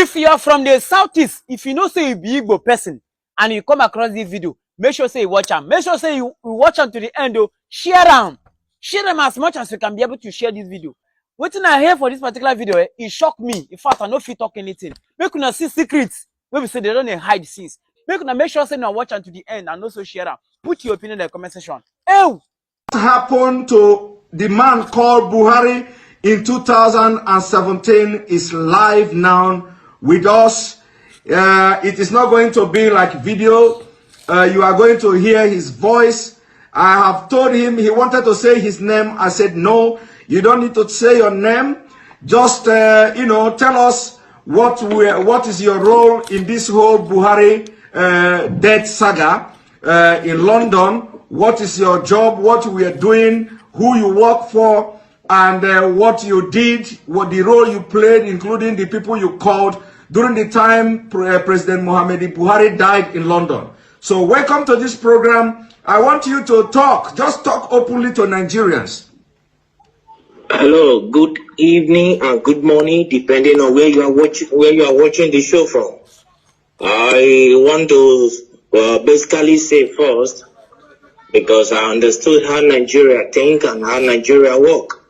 If you are from the southeast, if you know say you be Igbo person and you come across this video, make sure say you watch them. Make sure say you watch them to the end. Though. Share them as much as you can be able to share this video. What I hear for this particular video, it shocked me. In fact, I no fit talk anything. Make una see secrets. Maybe say they don't hide things. Make sure say now watch them to the end and also share them. Put your opinion in the comment section. Ew! What happened to the man called Buhari in 2017 is live now with us. It is not going to be like video. You are going to hear his voice. I have told him he wanted to say his name. I said, no, you don't need to say your name. Just, tell us what is your role in this whole Buhari death saga in London. What is your job, what we are doing, who you work for, and what you did, what the role you played, including the people you called during the time President Muhammadu Buhari died in London. So welcome to this program. I want you to just talk openly to Nigerians. Hello, good evening and good morning, depending on where you are watching the show from. I want to basically say first, because I understood how Nigeria think and how Nigeria work.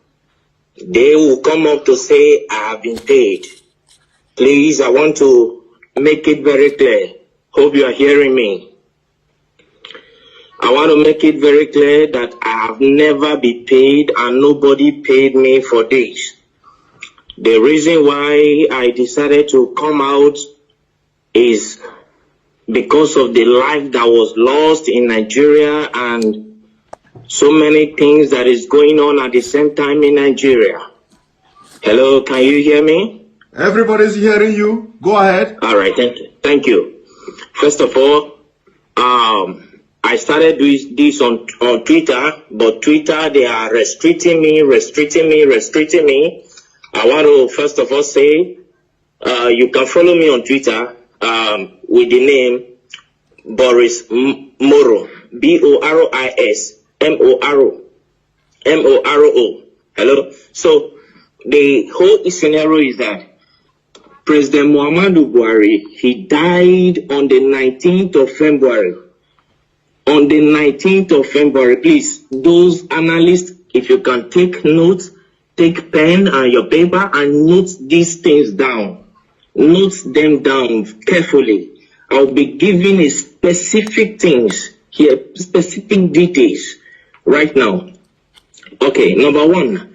They will come up to say, I have been paid. Please, I want to make it very clear. Hope you are hearing me. I want to make it very clear that I have never been paid and nobody paid me for this. The reason why I decided to come out is because of the life that was lost in Nigeria and so many things that is going on at the same time in Nigeria. Hello, can you hear me? Everybody's hearing you. Go ahead. All right, thank you. First of all, I started doing this on Twitter, but Twitter, they are restricting me. I want to first of all say, you can follow me on Twitter with the name Boris Moro, Boris Moro. Hello. So the whole scenario is that President Muhammadu Buhari, he died on the 19th of February. On the 19th of February, please, those analysts, if you can take notes, take pen and your paper and note these things down. Note them down carefully. I'll be giving a specific things here, specific details right now. Okay, number one,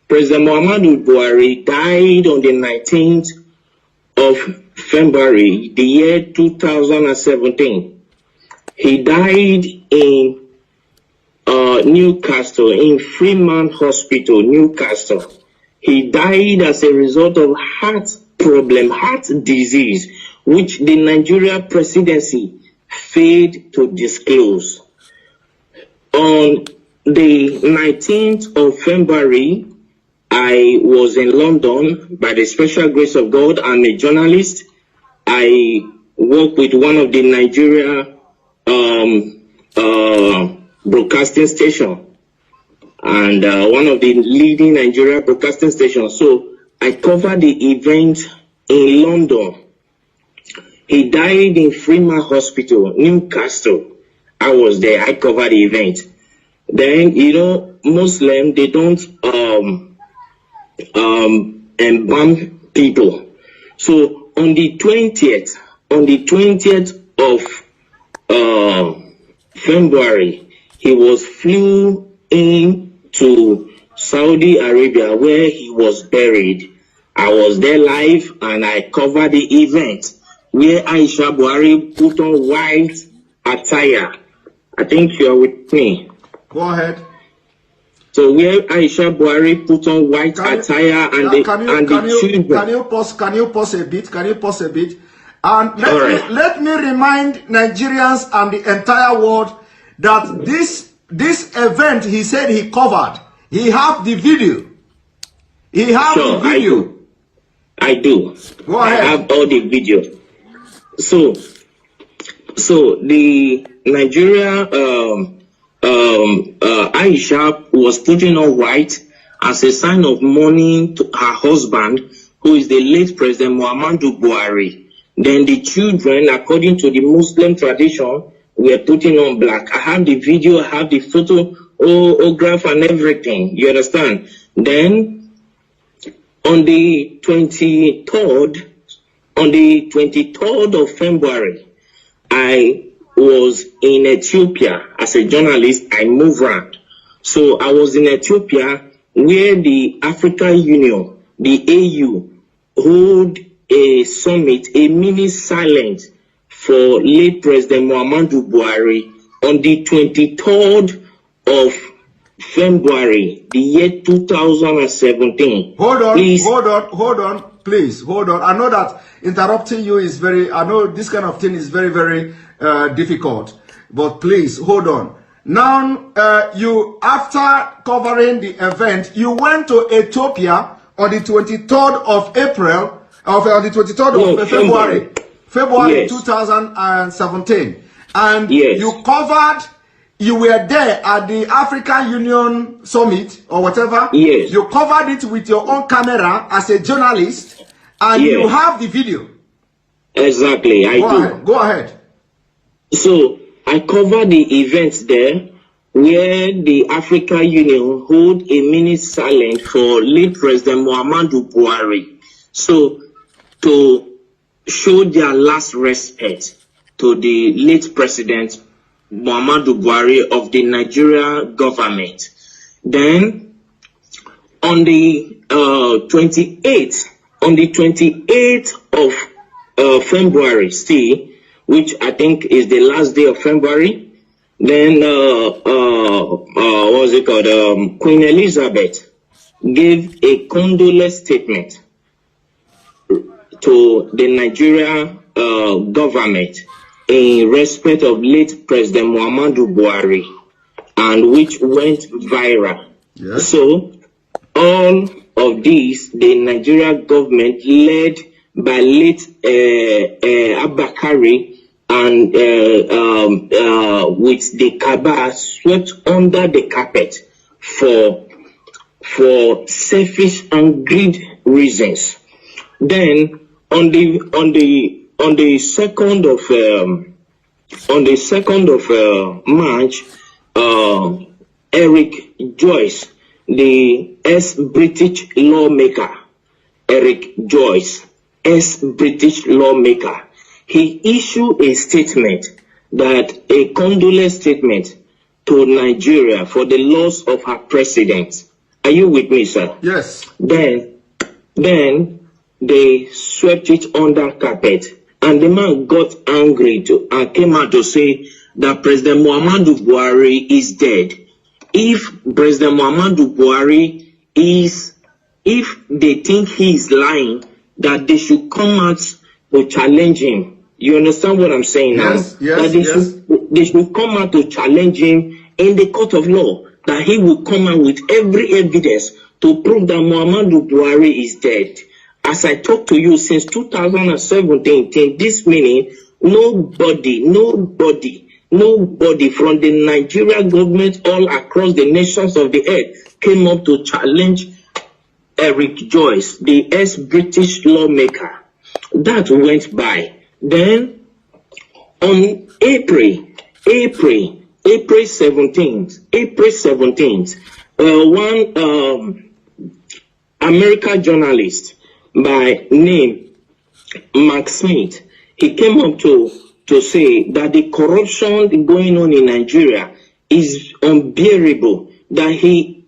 President Muhammadu Buhari died on the 19th of February, the year 2017. He died in Newcastle, in Freeman Hospital, Newcastle. He died as a result of heart problem, heart disease, which the Nigeria presidency failed to disclose. On the 19th of February, I was in London. By the special grace of God, I'm a journalist. I work with one of the Nigeria broadcasting station and one of the leading Nigeria broadcasting stations. So I covered the event in London. He died in Freeman Hospital, Newcastle. I was there. I covered the event. Then, Muslim, they don't embalm people. So on the 20th of February, he was flew in to Saudi Arabia where he was buried. I was there live and I covered the event where Aisha Buhari put on white attire. I think you are with me. Go ahead. So where Aisha Buhari put on white attire and the children. Can you pause a bit? And let me remind Nigerians and the entire world that this event he said he covered, he have the video. He have the video. I do. Go ahead. I have all the video. So the Nigeria Aisha was putting on white as a sign of mourning to her husband who is the late President Muhammadu Buhari. Then the children, according to the Muslim tradition, were putting on black. I have the video, I have the photograph and everything. You understand? Then on the 23rd of February, I was in Ethiopia as a journalist. I moved around. So I was in Ethiopia where the African Union, the AU, hold a summit, a mini silence for late President Muhammadu Buhari on the 23rd of February, the year 2017. Hold on, Please. please, hold on. I know that interrupting you is I know this kind of thing is very, very difficult, but please, hold on. Now, after covering the event, you went to Ethiopia on the 23rd of April, on the 23rd of February Yes. 2017. And Yes. you were there at the African Union Summit or whatever. Yes. You covered it with your own camera as a journalist, and Yes. you have the video. Exactly, I do. Go ahead. So I covered the events there where the African Union hold a mini silence for late President Muhammadu Buhari. So to show their last respect to the late President Muhammadu Buhari of the Nigeria government. Then on the 28th of February, which I think is the last day of February, then what's it called? Queen Elizabeth gave a condolence statement to the Nigeria government in respect of late President Muhammadu Buhari, and which went viral. Yes. So all of these, the Nigeria government led by late Abakari and with the Kaaba swept under the carpet for selfish and greed reasons. Then on the 2nd of March, Eric Joyce, the ex-British lawmaker, ex-British lawmaker, he issued a statement, a condolence statement to Nigeria for the loss of her president. Are you with me, sir? Yes. Then they swept it under carpet, and the man got angry and came out to say that President Muhammadu Buhari is dead. If President Muhammadu Buhari if they think he is lying, that they should come out to challenge him. You understand what I'm saying now? Yes, that they should come out to challenge him in the court of law, that he will come out with every evidence to prove that Muhammadu Buhari is dead. As I talk to you since 2017, till this minute, nobody from the Nigerian government all across the nations of the earth came up to challenge Eric Joyce, the ex-British lawmaker. That went by. Then on April 17th, one American journalist by name Mark Smith, he came up to say that the corruption going on in Nigeria is unbearable, that he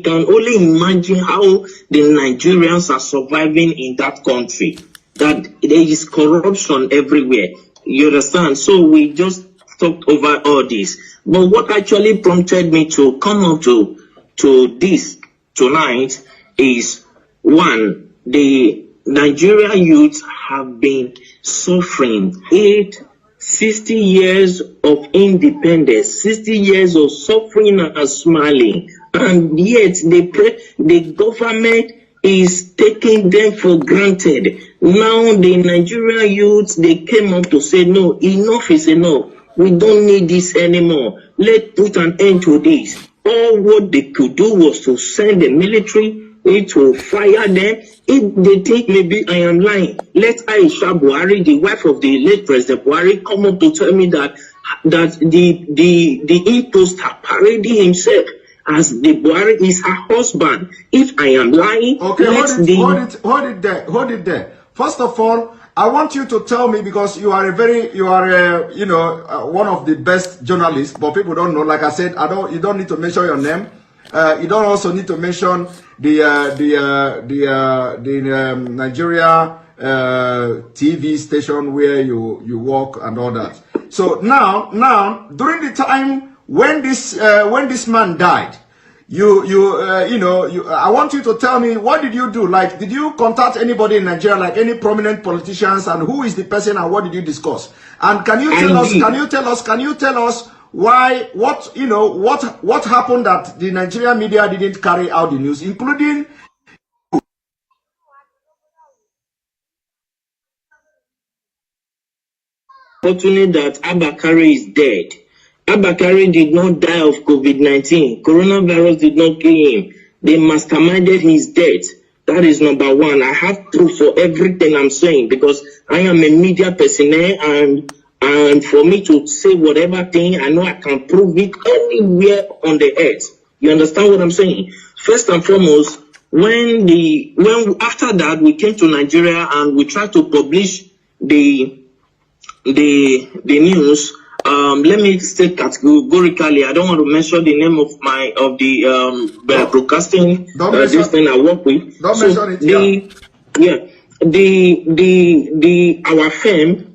can only imagine how the Nigerians are surviving in that country, that there is corruption everywhere. You understand? So we just talked over all this. But what actually prompted me to come up to this tonight is, one, the Nigerian youth have been suffering 60 years of independence, 60 years of suffering and smiling, and yet the government is taking them for granted. Now the Nigerian youth, they came up to say, no, enough is enough. We don't need this anymore. Let's put an end to this. All what they could do was to send the military, it will fire them. If they think maybe I am lying, let Aisha Buhari, the wife of the late President Buhari, come up to tell me that the imposter parading himself as the Buhari is her husband. If I am lying, okay, hold it there. First of all, I want you to tell me, because you are one of the best journalists, but people don't know. Like I said, you don't need to mention your name. You don't also need to mention the Nigeria TV station where you work and all that. So now during the time when this man died, I want you to tell me, what did you do? Like, did you contact anybody in Nigeria, like any prominent politicians, and who is the person and what did you discuss? And can you tell us why, what happened that the Nigerian media didn't carry out the news, including fortunate that Abakari is dead. Abakari did not die of COVID-19. Coronavirus did not kill him. They masterminded his death. That is number one. I have proof for everything I'm saying, because I am a media personnel, and for me to say whatever thing, I know I can prove it anywhere on the earth. You understand what I'm saying? First and foremost, when after that we came to Nigeria and we tried to publish the news. Let me state categorically, I don't want to mention the name of the broadcasting this thing I work with. Don't mention it.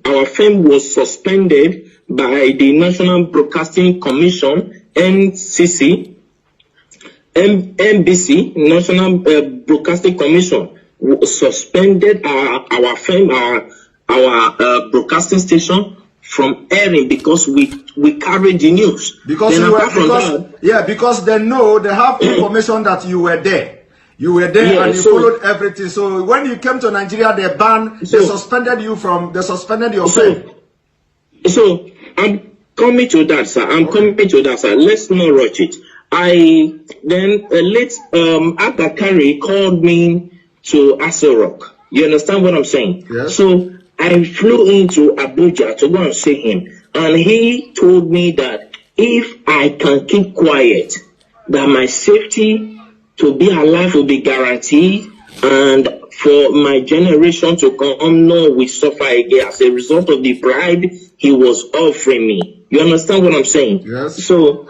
Our firm was suspended by the National Broadcasting Commission, NCC, NBC, National Broadcasting Commission, suspended our firm, our broadcasting station from airing because we carried the news. Because they know, they have information that you were there. You were there, yeah, and you followed everything. So when you came to Nigeria, they suspended your firm. So I'm coming to that, sir. Let's not rush it. Abakari called me to Aso Rock. You understand what I'm saying? Yes. So I flew into Abuja to go and see him, and he told me that if I can keep quiet, that my safety to be alive will be guaranteed, and for my generation to come, no, we suffer again as a result of the bribe he was offering me. You understand what I'm saying? Yes. So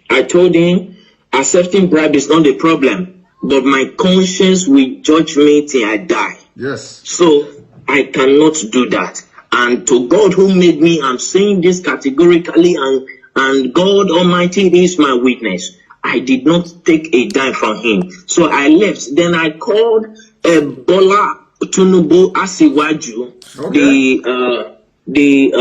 I told him, accepting bribe is not the problem, but my conscience will judge me till I die. Yes. So I cannot do that. And to God who made me, I'm saying this categorically, and God Almighty is my witness. I did not take a dime from him. So I left. Then I called Bola Tinubu Asiwaju, okay, the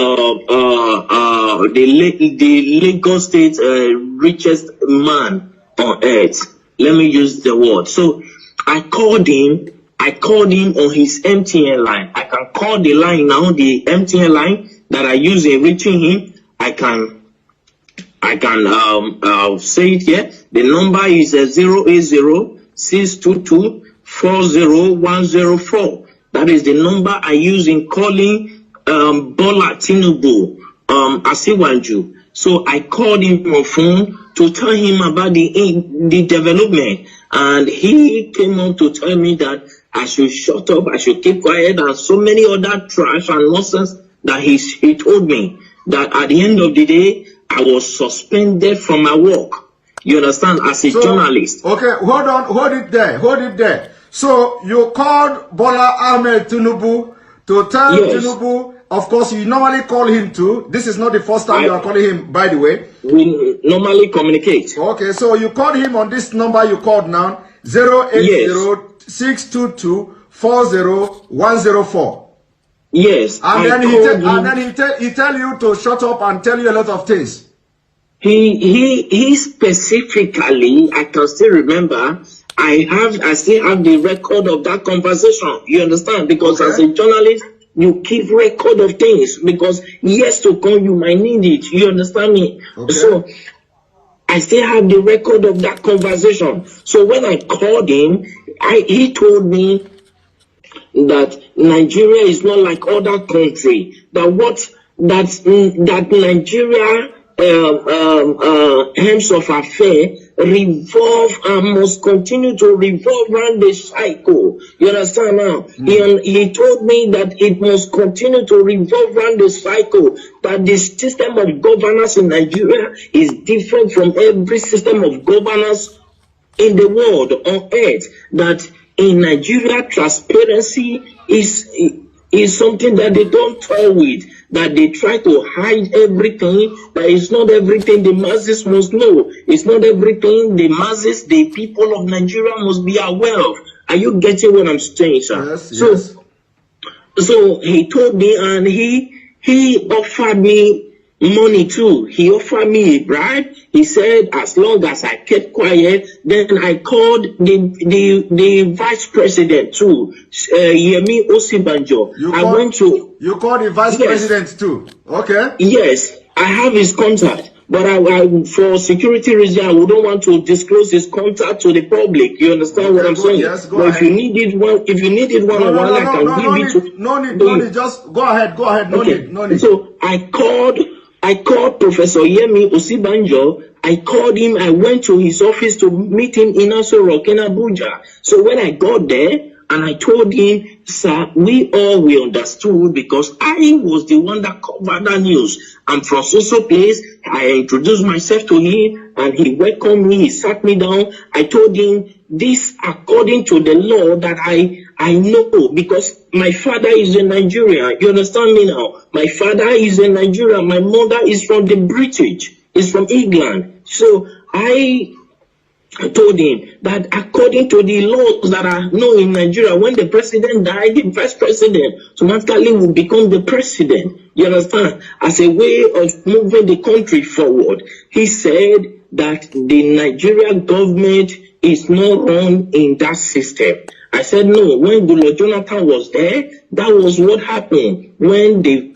Lagos State richest man on earth. Let me use the word. So I called him on his MTN line. I can call the line now, the MTN line that I use in reaching him. I can say it here. The number is 080-622-40104. That is the number I use in calling Bola Tinubu Asiwaju. So I called him on phone to tell him about the development, and he came on to tell me that I should shut up, I should keep quiet, and so many other trash and nonsense that he told me. That at the end of the day, I was suspended from my work. You understand? As a journalist. Okay, hold it there. So you called Bola Ahmed Tinubu to tell Tinubu, of course you normally call him too. This is not the first time you are calling him, by the way. We normally communicate. Okay, so you called him on this number you called now, 080-622-40104. Yes. And then he tell you to shut up and tell you a lot of things. He specifically, I can still remember, I still have the record of that conversation. You understand? Because as a journalist, you keep record of things, because years to come you might need it. You understand me? Okay. So I still have the record of that conversation. So when I called him, he told me that Nigeria is not like other countries. That Nigeria hymns of affair revolve and must continue to revolve around the cycle. You understand now? He told me that it must continue to revolve around the cycle, that the system of governance in Nigeria is different from every system of governance in the world, on earth, that in Nigeria transparency is something that they don't toy with, that they try to hide everything, that it's not everything the masses must know. It's not everything the masses, the people of Nigeria must be aware of. Are you getting what I'm saying, sir? Yes. So he told me, and he offered me money too. He offered me a bribe. He said, as long as I kept quiet, then I called the vice president too, Yemi Osibanjo. You called the vice president too? Okay. Yes, I have his contact. But I for security reasons, I wouldn't want to disclose his contact to the public. You understand what I'm saying? Yes, go but ahead. If you needed one on one, I can give it to. No need. Just go ahead. No need. So I called Professor Yemi Osibanjo. I called him. I went to his office to meet him in Aso Rock in Abuja. So when I got there, and I told him, sir, we understood, because I was the one that covered that news. I'm from so place. I introduced myself to him, and he welcomed me. He sat me down. I told him this according to the law that I know, because my father is in Nigeria. You understand me now? My father is in Nigeria. My mother is from the British. Is from England. So I told him that according to the laws that are known in Nigeria, when the president died, the vice president automatically will become the president. You understand? As a way of moving the country forward. He said that the Nigerian government is not run in that system. I said, no, when Goodluck Jonathan was there, that was what happened. When the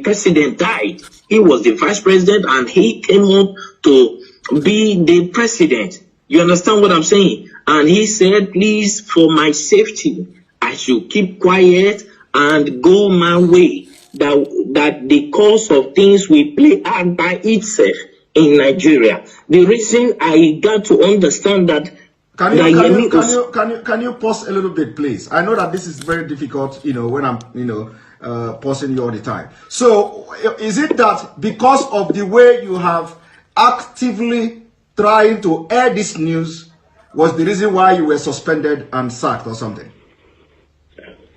president died, he was the vice president and he came up to be the president. You understand what I'm saying? And he said, please, for my safety, I should keep quiet and go my way. That the course of things will play out by itself in Nigeria. The reason I got to understand that. Can you pause a little bit, please? I know that this is very difficult, when I'm, pausing you all the time. So, is it that because of the way you have actively trying to air this news was the reason why you were suspended and sacked or something?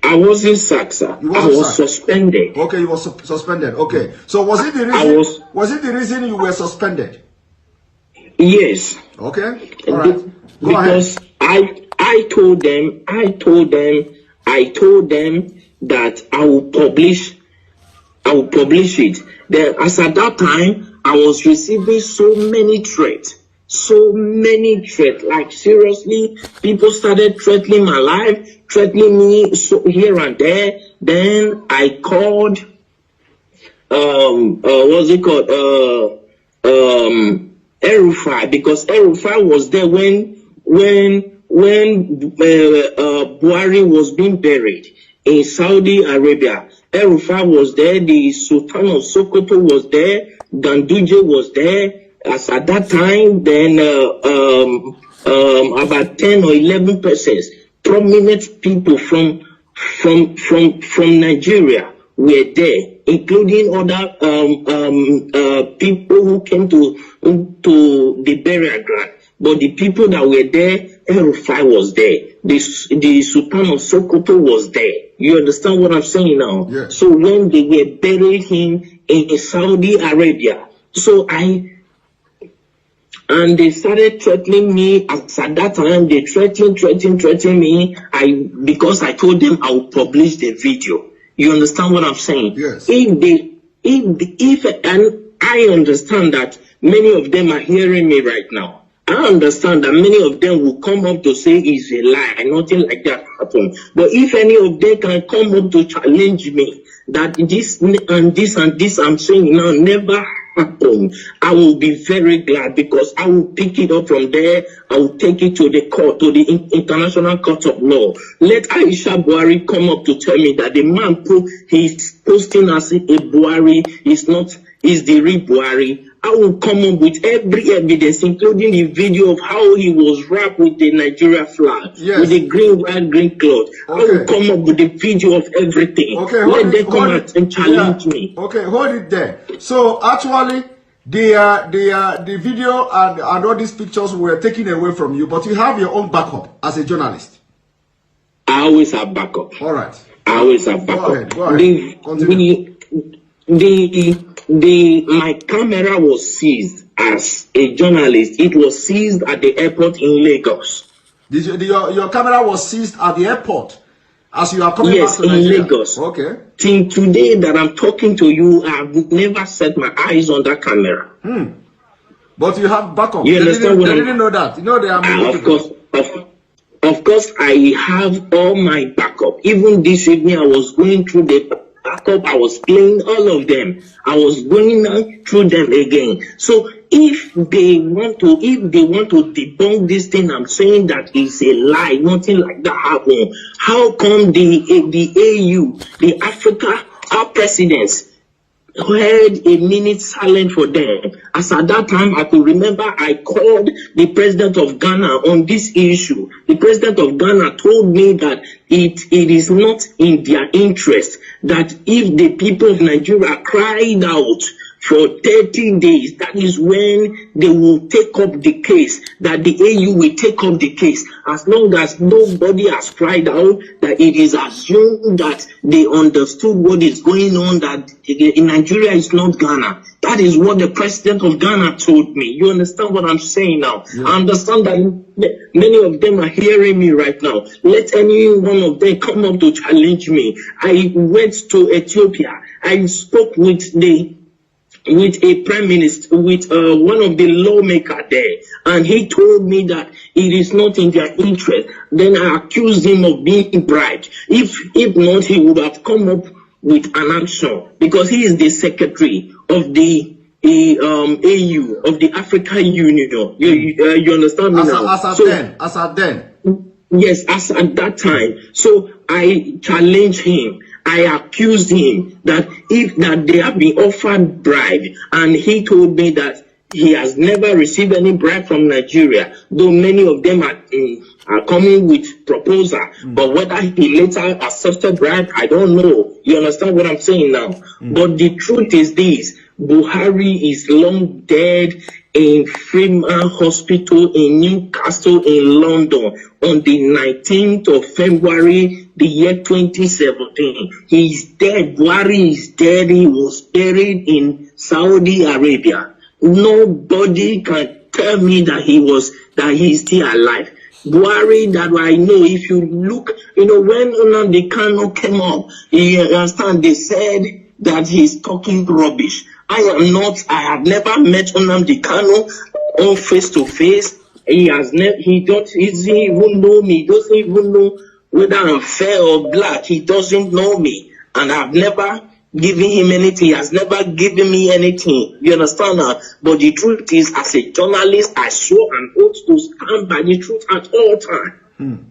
I wasn't sacked, sir. I was suspended. Okay, you were suspended. Okay. So was it the reason? Was it the reason you were suspended? Yes. Okay. All right. Go because ahead. I told them that I will publish it. Then, as at that time, I was receiving so many threats. Like seriously, people started threatening my life, threatening me here and there. Then I called, what's it called? El-Rufai, because El-Rufai was there when Buhari was being buried in Saudi Arabia. El-Rufai was there, the Sultan of Sokoto was there, Ganduje was there. As at that time, then about 10 or 11 persons, prominent people from Nigeria were there, including other people who came to the burial ground. But the people that were there, El-Rufai was there. The Sultan of Sokoto was there. You understand what I'm saying now? Yes. So when they were burying him in Saudi Arabia, and they started threatening me. At that time, they threatened me. Because I told them I would publish the video. You understand what I'm saying? Yes. And I understand that many of them are hearing me right now. I understand that many of them will come up to say it's a lie, nothing like that happened. But if any of them can come up to challenge me that this and this and this I'm saying now never happen, I will be very glad, because I will pick it up from there. I will take it to the court, to the International Court of Law. Let Aisha Buhari come up to tell me that the man he's posting as a Buhari is the real Buhari. I will come up with every evidence, including the video of how he was wrapped with the Nigeria flag, with the green, white, green cloth. I will come up with the video of everything. Let them come out and challenge me. Okay, hold it there. So actually, the video and all these pictures were taken away from you, but you have your own backup as a journalist. I always have backup. All right. I always have backup. Go ahead. Continue. My camera was seized as a journalist. It was seized at the airport in Lagos. Your camera was seized at the airport as you are coming back to Nigeria? Yes, in Lagos. Okay. Till today that I'm talking to you, I've never set my eyes on that camera. But you have backup. You understand they didn't know that. You know they are Of course, I have all my backup. Even this evening, I was going through the backup. I was playing all of them. I was going through them again. So if they want to debunk this thing, I'm saying that it's a lie. Nothing like that happened. How come the AU, the Africa, our presidents, had a minute silent for them? As at that time, I could remember I called the president of Ghana on this issue. The president of Ghana told me that it is not in their interest, that if the people of Nigeria cried out for 30 days, that is when they will take up the case, that the AU will take up the case. As long as nobody has cried out, that it is assumed that they understood what is going on, that in Nigeria is not Ghana. That is what the president of Ghana told me. You understand what I'm saying now? Yeah. I understand that many of them are hearing me right now. Let any one of them come up to challenge me. I went to Ethiopia. I spoke with a prime minister, with one of the lawmakers there, and he told me that it is not in their interest. Then I accused him of being bribed. If not, he would have come up with an action, because he is the secretary of the AU, of the African Union. You understand me now? As at then. Yes, as at that time. So I challenged him. I accused him that they have been offered bribe, and he told me that he has never received any bribe from Nigeria, though many of them are coming with proposal. But whether he later accepted bribe, I don't know. You understand what I'm saying now? But the truth is this: Buhari is long dead in Freeman Hospital in Newcastle in London on the 19th of February, the year 2017. He's dead. Buhari is dead. He was buried in Saudi Arabia. Nobody can tell me that he's still alive. Buhari, that I know, if you look, when Nnamdi Kanu came up, you understand, they said that he's talking rubbish. I have never met Nnamdi Kanu on face to face. He doesn't even know me. He doesn't even know whether I'm fair or black. He doesn't know me. And I've never given him anything. He has never given me anything. You understand now? But the truth is, as a journalist, I swore an oath to stand by the truth at all times.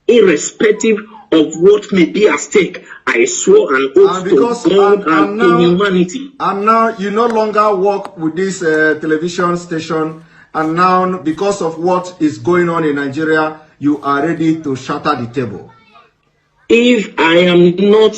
Irrespective of what may be at stake, I swore an oath to God and to humanity. And now you no longer work with this television station, and now because of what is going on in Nigeria, you are ready to shatter the table. If I am not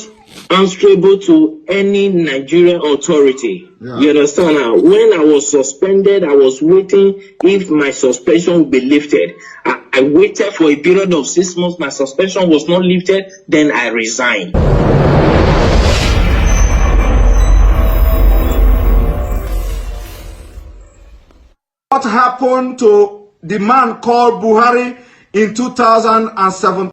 answerable to any Nigerian authority, you understand now? When I was suspended, I was waiting if my suspension would be lifted. I waited for a period of 6 months. My suspension was not lifted. Then I resigned. What happened to the man called Buhari in 2007?